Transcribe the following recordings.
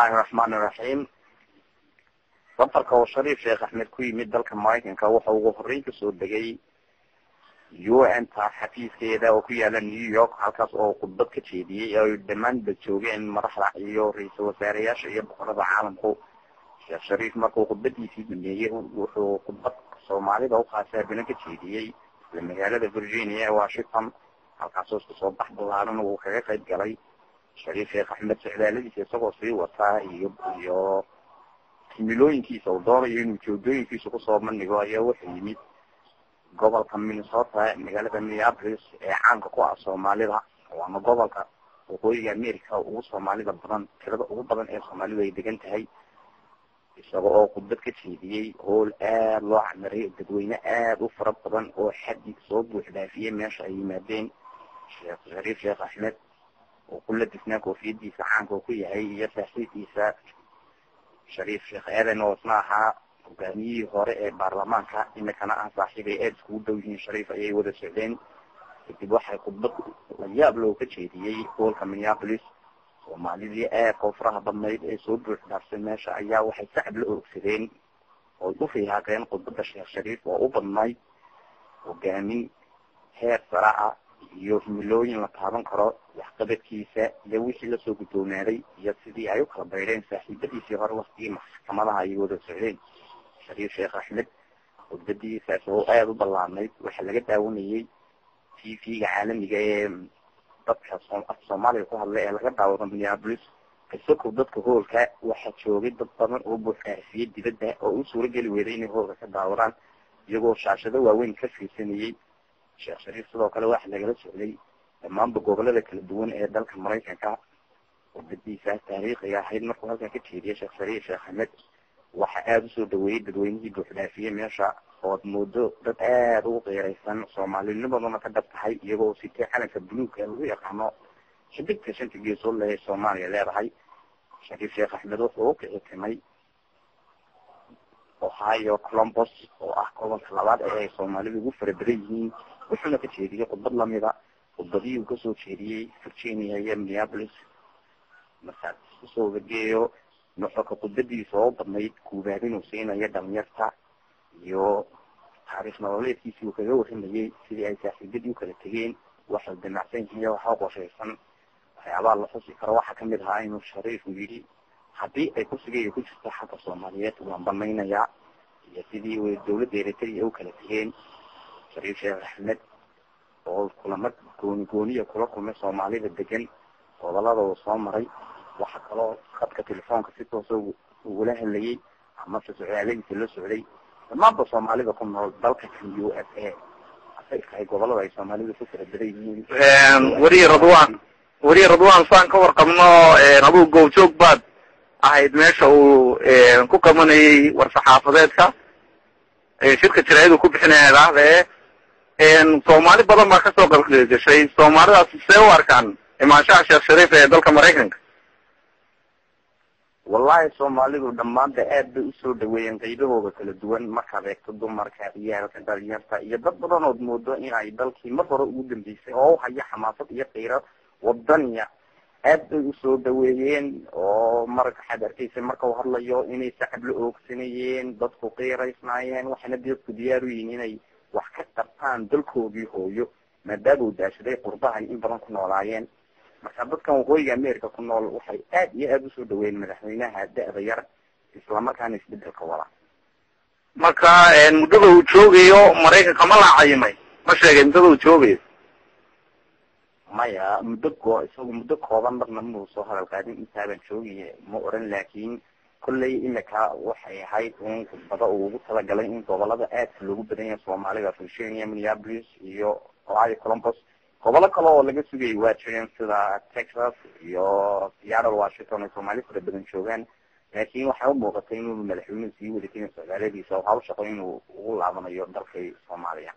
الله الرحمن الرحيم. safarka oo Shariif Sheekh Axmed ku yimid dalka Mareykanka waxa uu horreyn ka soo degay UN xafiiskeeda oo ku yaala New York, halkaas oo khudbad ka jeediyay ay dhammaan joogeen madaxda iyo ra'iisul wasaarayaasha iyo boqorada caalamku. Sheekh Shariif markuu khudbadiisii dhameeyay wuxuu khudbad Soomaalida u qaasabina ka jeediyay magaalada Virginia ee Washington, halkaas oo soo bax ballaaran uu kaga qayb galay. Shariif Sheekh Axmed socdaaladiisa isagoo sii wataa iyo milooyinkiisa oo doonayo inuu joogooyinkiisa ku soo bandhigo ayaa wuxuu yimid gobolka Minnesota, magaalada Minneapolis ee caanka ku ah Soomaalida, waana gobolka waqooyiga America ugu Soomaalida badan, tirada ugu badan ee Soomaalidu ay degan tahay. isagoo khudbad ka jeediyay hool aad loo camiray, dadweyne aad u fara badan oo xaddi soo buux dhaafiyay meesha ay yimaadeen. Sheekh Shariif Sheekh Axmed oo kula disnaa koofiyadiisa caanka ku yahay iyo saaxiibkiisa Shariif Sheekh Aadan oo isna ahaa hogaamiyihii hore ee baarlamaanka, imikana ah saaxiibay aad iskugu dhow yihiin Shariif ayay wada socdeen. kadib waxay khudbad la yaab loo ka jeediyey hoolka Minneapolis. Soomaalidii aad koonfuraha badnayd ee soo buux dhaafsan meesha ayaa waxay sacab la oogsadeen oo u fiihaaqeen khudbadda Sheekh Shariif oo u badnayd hogaamin heer sare ah iyo himilooyin la taaban karo, waxqabadkiisa iyo wixii la soo guddoonaaday iyo sidii ay u kala baydheen saaxiibadiisii hore waqtigii maxkamadaha ay wada socdeen. Shariif Sheekh Axmed khudbadiisaas oo aad u ballaarnayd waxaa laga daawanayay TV-ga caalamiga ee dadka Soomaaliya ku hadla ee laga daawado Minneapolis. isagoo dadka hoolka waxaa joogay dad badan oo buuxaafiyay dibadda oo u suurageli weeday inay hoolka ka daawadaan iyagoo shaashado waaweyn ka fiirsanayay. Sheekh Shariif sidoo kale waxaa lagala socday dhammaanba gobolada kala duwan ee dalka Mareykanka. khudbadiisa taariikhiga ahayd markuu halkan ka jeediyay Sheekh Shariif Sheekh Axmed waxa aad u soo dhaweeyay dadweynihii buuxaafiyay meesha oo moodo dad aad u qeyraysan Soomaalinimaduna ka dhab tahay, iyagoo sitay calanka buluugga ee lagu yaqaano xiddigta shanta geesood leh ee Soomaaliya leedahay. Shariif Sheekh Axmed wuxuu u kicitimay Ohio, Columbus oo ah gobolka labaad ee ay Soomaalidu ugu fara badan yihiin, wuxuuna ka jeediyay khudbad lamida khudbadii uu kasoo jeediyey Virginia iyo Minneapolis. markaad usoo wageeyo nuxurka khudbadiisa oo badnayd kuubaadin uu siinayo dhalinyarta iyo taariikh nololeedkiisii uu kaga warramayay sidii ay saaxiibadii u kala tegeen, waxay damacsan yihiin waxa qorshaysan. waxyaabaha la xusi karo waxaa kamid ahaa inuu Shariif yidhi haddii ay kursigeeda ku jirto xagga Soomaaliyeed waan banaynayaa, iyo sidii way dowladda Eritrea u kala tegeen. Shariif Sheekh Axmed oo kulamad gooniya kula kulmay Soomaalida degan gobolada uu soo maray, waxa kaloo khadka telefoonka si toos ah ugula hadlayay ama socdaaladiisa la socday dhammaanba Soomaalida ku nool dalka USA. ay gobolada ay Soomaalidu ku fara badan yihiin. wariye Radwan saan ka warqabno abu goobjoog baad ahayd meesha uu ku qabanayay war-saxaafadeedka shirka jaraa'id ku bixinayay Soomaali badan baa ka soo qayb gashay. Soomaalidaas see u arkaan imaanshaha Sheekh Shariif ee dalka Mareykanka? wallahi Soomaalidu dhammaanba aad bay u soo dhaweeyeen qaybahooda kala duwan, markaad eegto dumarka, ciyaalka, dhalinyarta iyo dad badan oo moodo in ay dalkii mar hore ugu dambeysay oo haya xamaasad iyo qiiro wadaniya. aad bay u soo dhaweeyeen oo marka xadarkiisa marka uu hadlayo inay sacab la oogsanayeen, dadku qiiraysnaayeen, waxaana dadku diyaar u yihiin inay wax ka qabtaan dalkoodii hooyo maadaama uu daashaday qurbaha in badan ku noolaayeen. marka dadkan waqooyiga America ku nool waxay aad iyo aad u soo dhaweeyeen madaxweynaha da'da yar isla markaana isbedelka wada. marka muddada uu joogayo Mareykanka ma la caymay, ma sheegay muddada uu joogayo? maya, muddo kooban marna ma soo hadal qaadin intaaban joogay ma oran, laakiin kulley imika waxay ahayd in khudbada uu ugu talagalay in gobolada aadka loogu badan yahay Soomaalida, Virginia, Minneapolis iyo Ohio, Columbus. gobolo kale oo laga sugayay waa jireen sida Texas iyo Seattle, Washington oo Soomaali fara badan joogaan, laakiin waxay u muuqatay inuu madaxweynuhu sii wadatin socdaaladiisa oo hawsha inuu ugu laabanayo dalka Soomaaliya.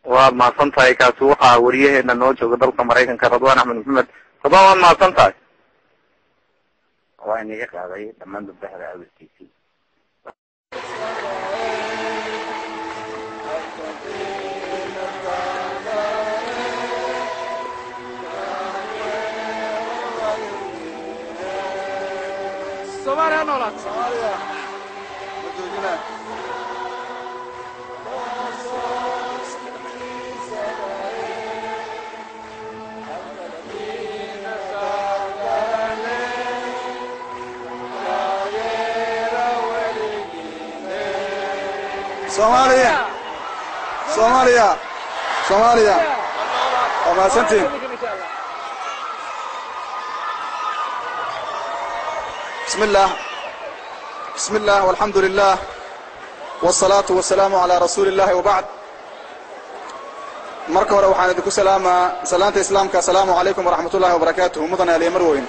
waad mahadsan tahay. kaasi waxaa wariyaheena noo jooga dalka Mareykanka Radwan Axmed Maxamed. Radwan waad mahadsan tahay. waa inaga qaaday dhammaan dadbahda awskiisii. Somalia Somalia Somalia وما سنتين بسم الله والحمد لله والصلاة والسلام على رسول الله وبعد marka hore waxaan idinku salaanta islaamka assalaamu calaykum waraxmatullaahi wabarakaatuh mudane ali marweyn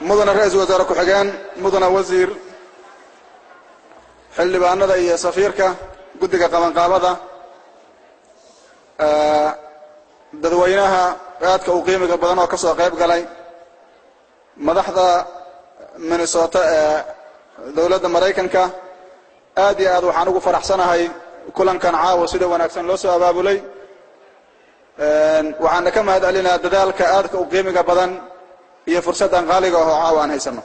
mudane ra'iisul wasaare ku xigeen mudane wasiir xildhibaanada iyo safiirka guddiga qabanqaabada dadweynaha aadka u qiimiga badan oo ka soo qayb galay madaxda Minnesota ee dawladda Mareykanka aad iyo aad waxaan ugu faraxsanahay kulankan caawa sida wanaagsan loo soo abaabulay waxaan ka mahadcelinaa dadaalka aadka u qiimiga badan iyo fursadan qaaliga ah oo caawa aan haysano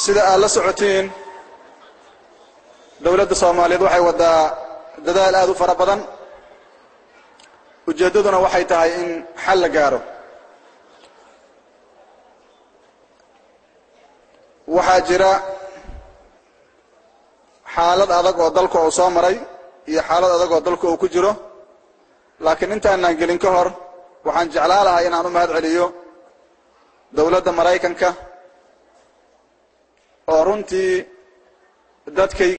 sida aad la socotiin dawladda Soomaaliyeed waxay wadaa dadaal aad u fara badan ujeedaduna waxay tahay in xal la gaaro waxaa jira xaalad adag oo dalku uu soo maray iyo xaalad adag oo dalku uu ku jiro laakiin intaanaan gelin ka hor waxaan jeclaan lahaa inaan u mahadceliyo dawladda Mareykanka oo runtii dadkay